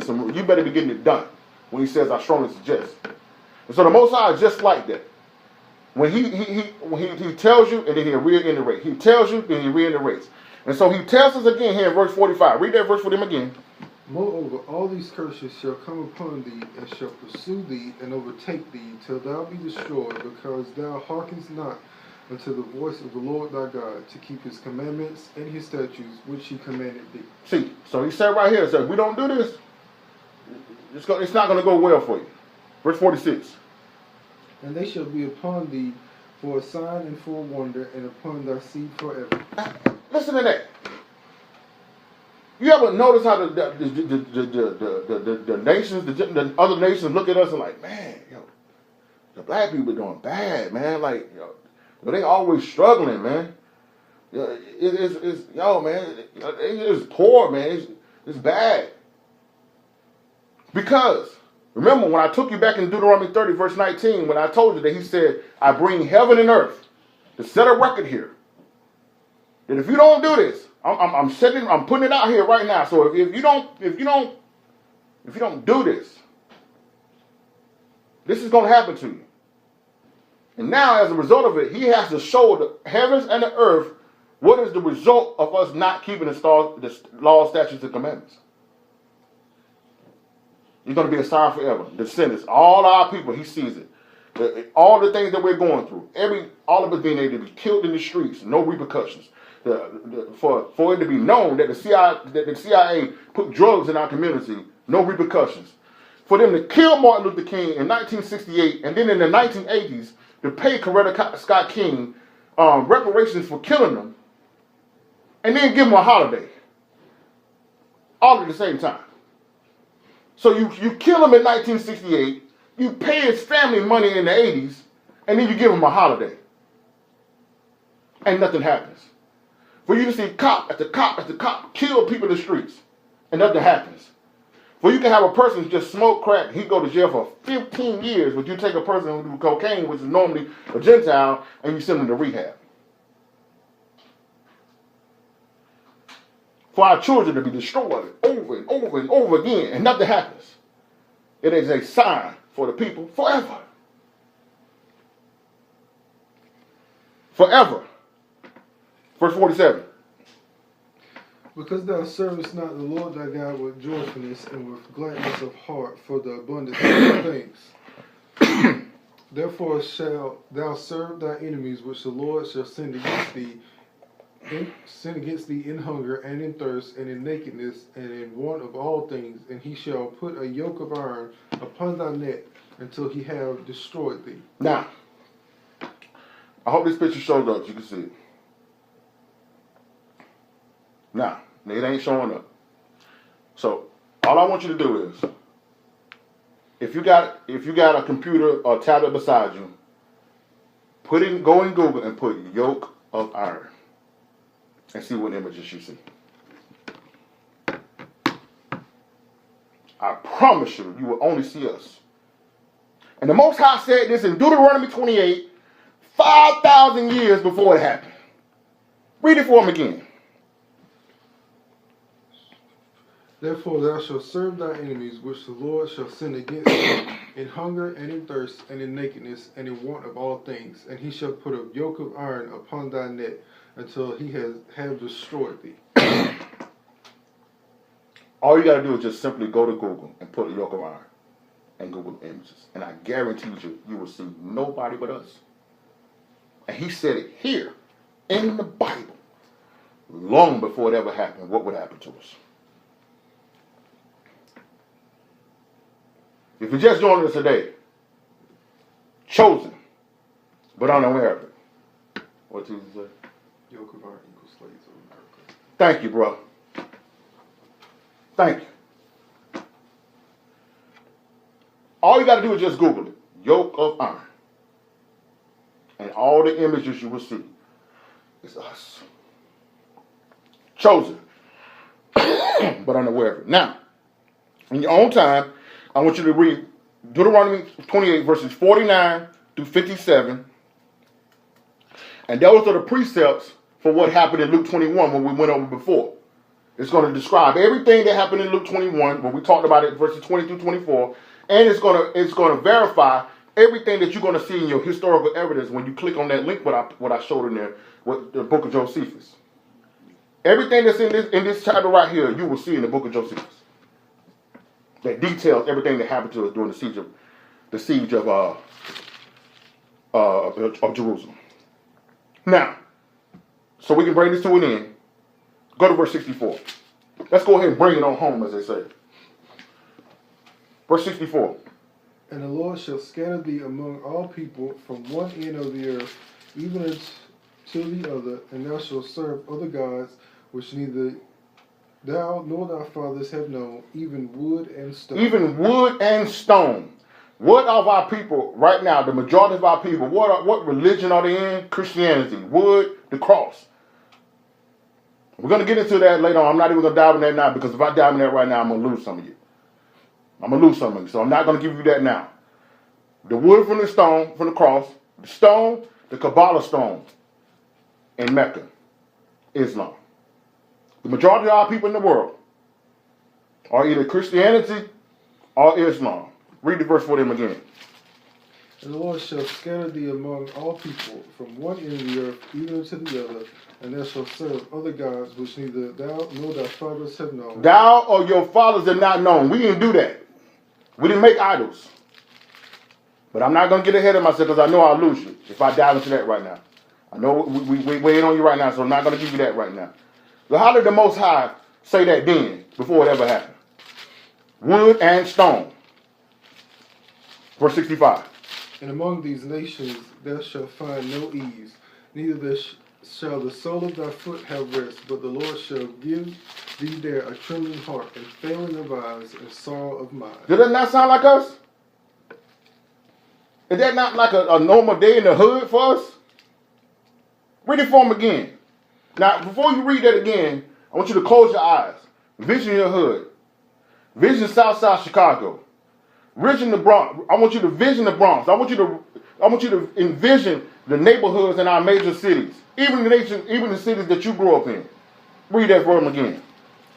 You better be getting it done. When he says, I strongly suggest. And so the Most High is just like that. When he tells you, and then he reiterates. He tells you, then he reiterates. And so he tells us again here in verse 45. Read that verse for them again. Moreover, all these curses shall come upon thee, and shall pursue thee, and overtake thee, till thou be destroyed, because thou hearkenest not unto the voice of the Lord thy God, to keep his commandments and his statutes, which he commanded thee. See, so he said right here, so if we don't do this, it's not going to go well for you. Verse 46. And they shall be upon thee for a sign and for a wonder, and upon thy seed forever. Listen to that. You ever notice how the nations, the other nations look at us and like, man, the black people are doing bad, man. Like, they always struggling, man. It's poor, man. It's bad. Because, remember, when I took you back in Deuteronomy 30, verse 19, when I told you that he said, I bring heaven and earth to set a record here. That if you don't do this, I'm putting it out here right now. So if you don't do this, this is going to happen to you. And now, as a result of it, he has to show the heavens and the earth what is the result of us not keeping the law, statutes, and commandments. You're going to be a sign forever. Descendants, all our people, he sees it. All the things that we're going through, all of us being able to be killed in the streets, no repercussions. For it to be known that the CIA put drugs in our community, no repercussions. For them to kill Martin Luther King in 1968, and then in the 1980s, to pay Coretta Scott King reparations for killing them, and then give him a holiday. All at the same time. So you kill him in 1968, you pay his family money in the 80s, and then you give him a holiday. And nothing happens. For you to see cop after cop after cop kill people in the streets, and nothing happens. For you can have a person who just smoke crack, he go to jail for 15 years, but you take a person who do cocaine, which is normally a Gentile, and you send them to rehab. For our children to be destroyed over and over and over again, and nothing happens. It is a sign for the people forever. Forever. Verse 47. Because thou servest not the Lord thy God with joyfulness and with gladness of heart for the abundance of things. Therefore shalt thou serve thy enemies, which the Lord shall send against thee in hunger and in thirst and in nakedness and in want of all things, and he shall put a yoke of iron upon thy neck until he have destroyed thee. Now, I hope this picture shows up so you can see it. Now, it ain't showing up. So, all I want you to do is, if you got a computer or a tablet beside you, go in Google and put yoke of iron. And see what images you see. I promise you, you will only see us. And the Most High said this in Deuteronomy 28, 5,000 years before it happened. Read it for him again. Therefore thou shalt serve thy enemies, which the Lord shall send against thee, in hunger and in thirst and in nakedness and in want of all things. And he shall put a yoke of iron upon thy neck, until he have destroyed thee. All you got to do is just simply go to Google and put a yoke of iron and Google images. And I guarantee you will see nobody but us. And he said it here in the Bible long before it ever happened. What would happen to us? If you just joined us today, chosen, but unaware of it. What did you say? Yoke of iron equals slaves of America. Thank you, bro. Thank you. All you got to do is just Google it. Yoke of iron. And all the images you will see is us. Chosen. But unaware of it. Now, in your own time, I want you to read Deuteronomy 28, verses 49 through 57. And those are the precepts for what happened in Luke 21 when we went over before. It's going to describe everything that happened in Luke 21 when we talked about it, verses 20 through 24, and it's going to verify everything that you're going to see in your historical evidence when you click on that link what I showed in there with the book of Josephus. Everything that's in this chapter right here, you will see in the book of Josephus. That details everything that happened to us during the siege of Jerusalem. Now, so we can bring this to an end. Go to verse 64. Let's go ahead and bring it on home, as they say. Verse 64. And the Lord shall scatter thee among all people from one end of the earth, even to the other, and thou shalt serve other gods, which neither thou nor thy fathers have known, even wood and stone. Even wood and stone. What of our people right now, the majority of our people, what religion are they in? Christianity. Wood, the cross. We're going to get into that later on. I'm not even going to dive in that now, because if I dive in that right now, I'm going to lose some of you. So I'm not going to give you that now. The wood from the stone, from the cross, the stone, the Kabbalah stone in Mecca, Islam. The majority of our people in the world are either Christianity or Islam. Read the verse for them again. And the Lord shall scatter thee among all people from one end of the earth, even to the other, and thou shalt serve other gods, which neither thou nor thy fathers have known. Thou or your fathers have not known. We didn't do that. We didn't make idols. But I'm not going to get ahead of myself, because I know I'll lose you if I dive into that right now. I know we waiting on you right now, so I'm not going to give you that right now. So how did the Most High say that then, before it ever happened? Wood and stone. Verse 65. And among these nations thou shalt find no ease, neither shall the sole of thy foot have rest, but the Lord shall give thee there a trembling heart, and failing of eyes, and sorrow of mind. Does that not sound like us? Is that not like a normal day in the hood for us? Read it for them again. Now, before you read that again, I want you to close your eyes. Vision your hood. Vision Southside Chicago. Vision the Bronx. I want you to vision the Bronx. I want you to envision the neighborhoods in our major cities, even the cities that you grew up in. Read that for them again.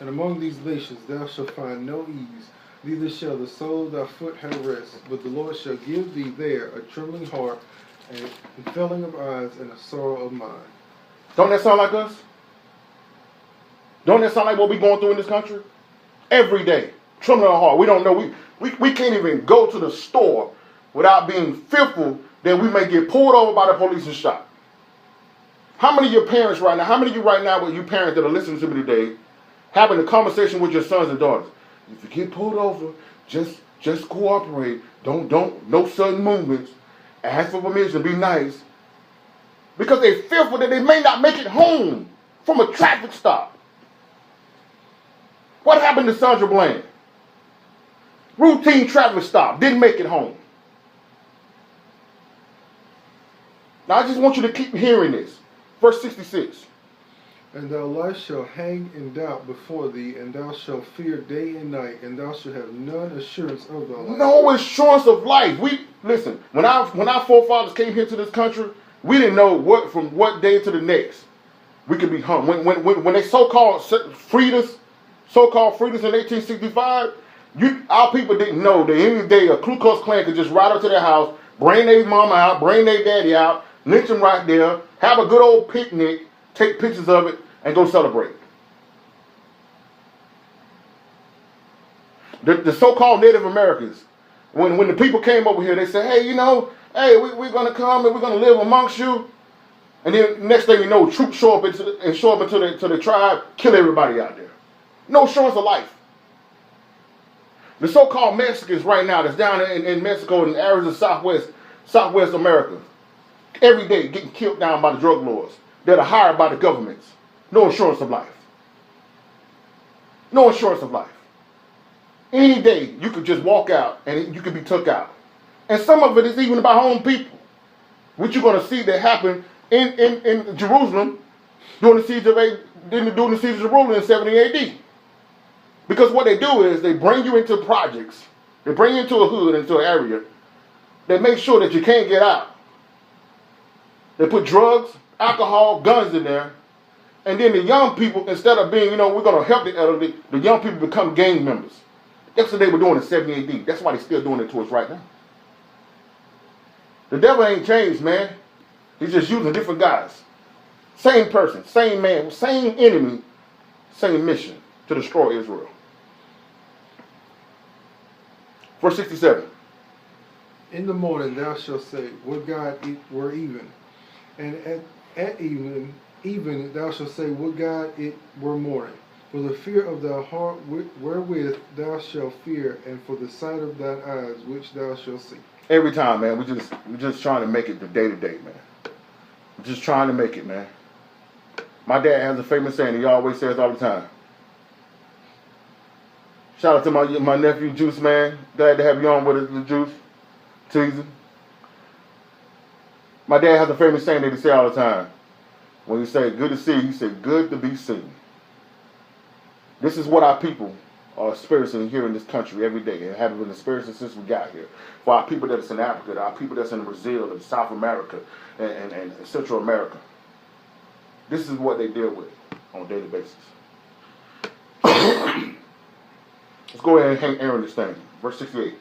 And among these nations thou shalt find no ease, neither shall the sole of thy foot have rest, but the Lord shall give thee there a trembling heart, and failing of eyes, and a sorrow of mind. Don't that sound like us? Don't that sound like what we're going through in this country? Every day. Trembling heart. We don't know. We can't even go to the store without being fearful that we may get pulled over by the police and shot. How many of your parents right now, how many of you right now, with you parents that are listening to me today, having a conversation with your sons and daughters? If you get pulled over, just cooperate. No sudden movements. Ask for permission. Be nice. Because they're fearful that they may not make it home from a traffic stop. What happened to Sandra Bland? Routine traffic stop. Didn't make it home. Now I just want you to keep hearing this. Verse 66. And thy life shall hang in doubt before thee, and thou shalt fear day and night, and thou shalt have none assurance of thy life. No assurance of life. Listen, when our forefathers came here to this country, we didn't know from what day to the next we could be hung. When they so-called freed us in 1865, our people didn't know that any day a Ku Klux Klan could just ride up to their house, bring their mama out, bring their daddy out, lynch them right there, have a good old picnic, take pictures of it, and go celebrate. The so-called Native Americans, when the people came over here, they said, hey, we're going to come and we're going to live amongst you. And then next thing you know, troops show up into the tribe, kill everybody out there. No assurance of life. The so-called Mexicans right now that's down in Mexico and areas of Southwest America, every day getting killed down by the drug lords that are hired by the governments. No assurance of life. No assurance of life. Any day you could just walk out and you could be took out. And some of it is even by home people, which you're going to see that happen in Jerusalem during the siege of Jerusalem in 70 AD. Because what they do is they bring you into projects, they bring you into a hood, into an area, they make sure that you can't get out. They put drugs, alcohol, guns in there, And then the young people, instead of being, we're going to help the elderly, the young people become gang members. That's what they were doing in 70 AD. That's why they're still doing it to us right now. The devil ain't changed, man. He's just using different guys. Same person, same man, same enemy, same mission to destroy Israel. Verse 67. In the morning thou shalt say, would God it were even. And at even thou shalt say, would God it were morning. For the fear of thy heart wherewith thou shalt fear, and for the sight of thine eyes which thou shalt see. Every time, man, we're just trying to make it the day to day, man. We're just trying to make it, man. My dad has a famous saying he always says all the time. Shout out to my nephew Juice, man. Glad to have you on with us, the Juice. Teasing. My dad has a famous saying that he say all the time. When he say good to see you, he said good to be seen. This is what our people are experiencing here in this country every day, and have been experiencing since we got here. For our people that's in Africa, our people that's in Brazil and South America and Central America. This is what they deal with on a daily basis. Let's go ahead and hang Aaron this thing. Verse 68.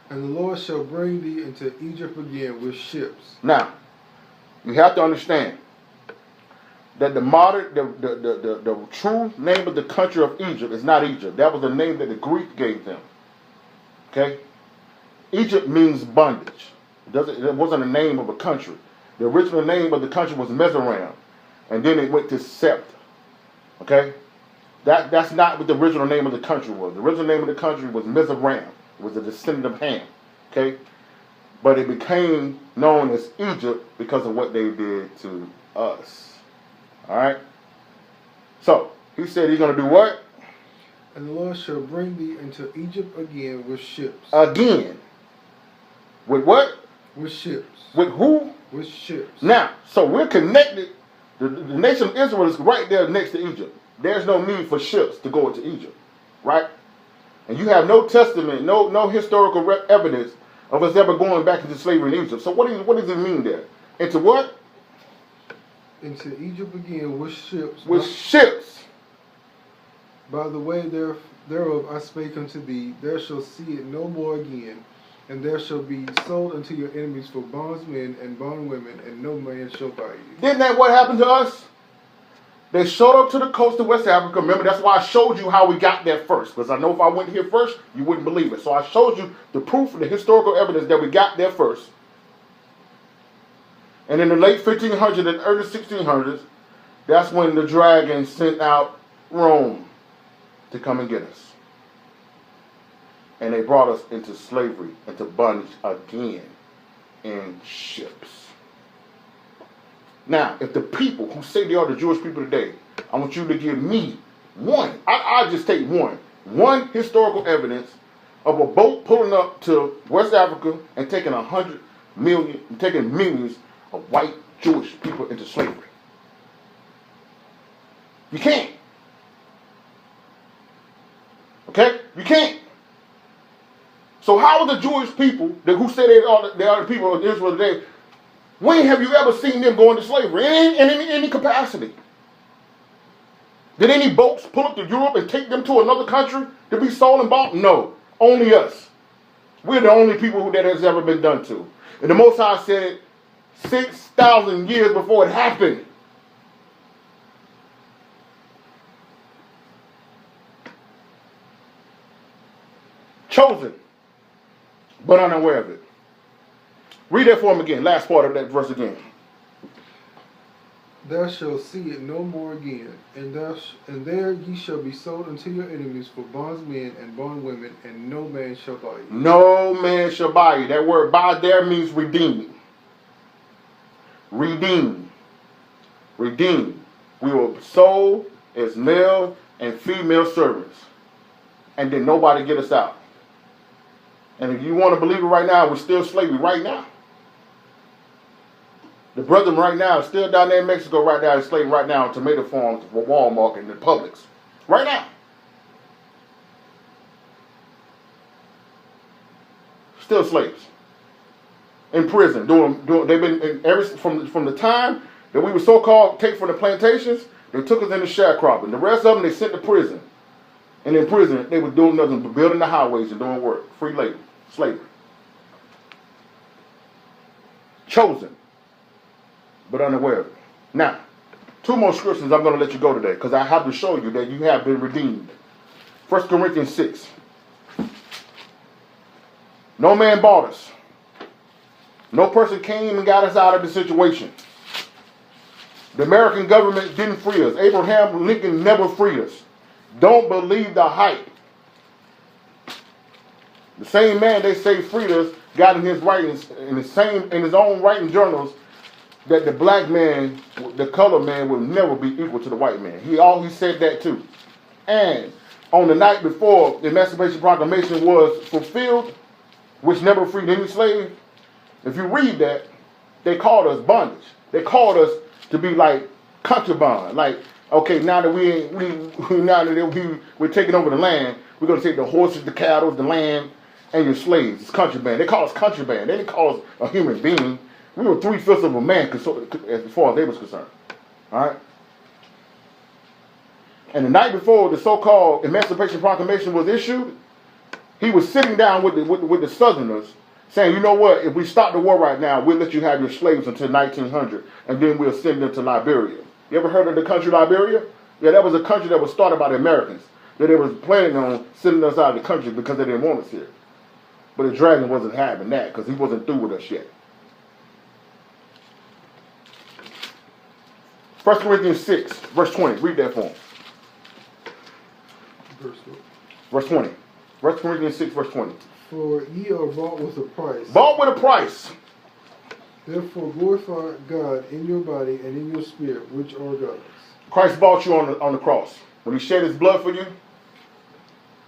And the Lord shall bring thee into Egypt again with ships. Now, you have to understand that the true name of the country of Egypt is not Egypt. That was the name that the Greek gave them. Okay? Egypt means bondage. It wasn't the name of a country. The original name of the country was Mizraim, and then it went to Sept. Okay? That's not what the original name of the country was. The original name of the country was Mizraim. It was a descendant of Ham. Okay? But it became known as Egypt because of what they did to us. Alright? So, he said he's going to do what? And the Lord shall bring thee into Egypt again with ships. Again. With what? With ships. With who? With ships. Now, so we're connected. The nation of Israel is right there next to Egypt. There's no need for ships to go into Egypt. Right? And you have no testament, no historical evidence of us ever going back into slavery in Egypt. So what does it mean there? Into what? Into Egypt again with ships. With ships. By the way thereof I spake unto thee, there shall see it no more again, and there shall be sold unto your enemies for bondsmen and bondwomen, and no man shall buy you. Isn't that what happened to us? They showed up to the coast of West Africa. Remember, that's why I showed you how we got there first. Because I know if I went here first, you wouldn't believe it. So I showed you the proof and the historical evidence that we got there first. And in the late 1500s and early 1600s, that's when the dragon sent out Rome to come and get us. And they brought us into slavery, into bondage again in ships. Now, if the people who say they are the Jewish people today, I want you to give me one, I'll just take one historical evidence of a boat pulling up to West Africa and taking millions of white Jewish people into slavery. You can't. Okay? You can't. So how are the Jewish people who say they are the people of Israel today, when have you ever seen them go into slavery in any capacity? Did any boats pull up to Europe and take them to another country to be sold and bought? No. Only us. We're the only people who that has ever been done to. And the Most High said 6,000 years before it happened. Chosen, but unaware of it. Read that for him again. Last part of that verse again. Thou shalt see it no more again, and there ye shall be sold unto your enemies for bondsmen and bondwomen, and no man shall buy you. No man shall buy you. That word buy there means redeem. Redeem. Redeem. We were sold as male and female servants. And then nobody get us out. And if you want to believe it right now, we're still slavery right now. The brethren right now is still down there in Mexico right now, enslaved right now in tomato farms for Walmart and the Publix. Right now. Still slaves. In prison. They've been from the time that we were so-called take from the plantations, they took us into sharecropping. The rest of them, they sent to prison. And in prison, they were doing nothing but building the highways and doing work. Free labor, slavery. Chosen, but unaware of it. Now, 2 more scriptures I'm going to let you go today, because I have to show you that you have been redeemed. 1 Corinthians 6. No man bought us. No person came and got us out of the situation. The American government didn't free us. Abraham Lincoln never freed us. Don't believe the hype. The same man they say freed us got in his writings, in his own writing journals, that the black man, the colored man, will never be equal to the white man. He said that too. And on the night before the Emancipation Proclamation was fulfilled, which never freed any slave, if you read that, they called us bondage. They called us to be like contraband. Like, okay, now that we're taking over the land, we're going to take the horses, the cattle, the land, and your slaves. It's contraband. They call us contraband. They didn't call us a human being. We were 3/5 of a man as far as they was concerned. All right? And the night before the so-called Emancipation Proclamation was issued, he was sitting down with the Southerners saying, you know what, if we stop the war right now, we'll let you have your slaves until 1900, and then we'll send them to Liberia. You ever heard of the country Liberia? Yeah, that was a country that was started by the Americans, that they was planning on sending us out of the country because they didn't want us here. But the dragon wasn't having that because he wasn't through with us yet. 1 Corinthians 6, verse 20. Read that for him. Verse 20. 1 Corinthians 6, verse 20. For ye are bought with a price. Bought with a price. Therefore glorify God in your body and in your spirit, which are God's. Christ bought you on the cross. When he shed his blood for you,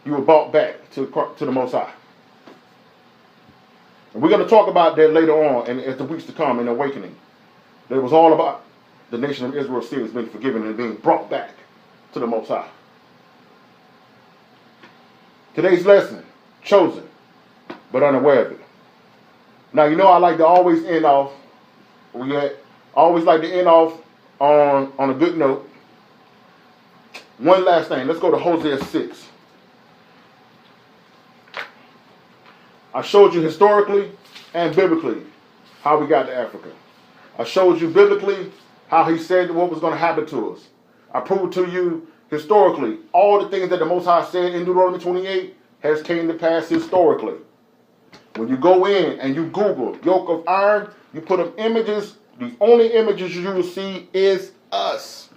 you were bought back to the Most High. And we're going to talk about that later on and as the weeks to come in Awakening. That it was all about the nation of Israel's sins being forgiven and being brought back to the Most High. Today's lesson, chosen, but unaware of it. Now, you know I like to always end off, on a good note. One last thing. Let's go to Hosea 6. I showed you historically and biblically how we got to Africa. I showed you biblically how he said what was going to happen to us. I proved to you historically all the things that the Most High said in Deuteronomy 28 has came to pass historically. When you go in and you Google yoke of iron, you put up images, the only images you will see is us.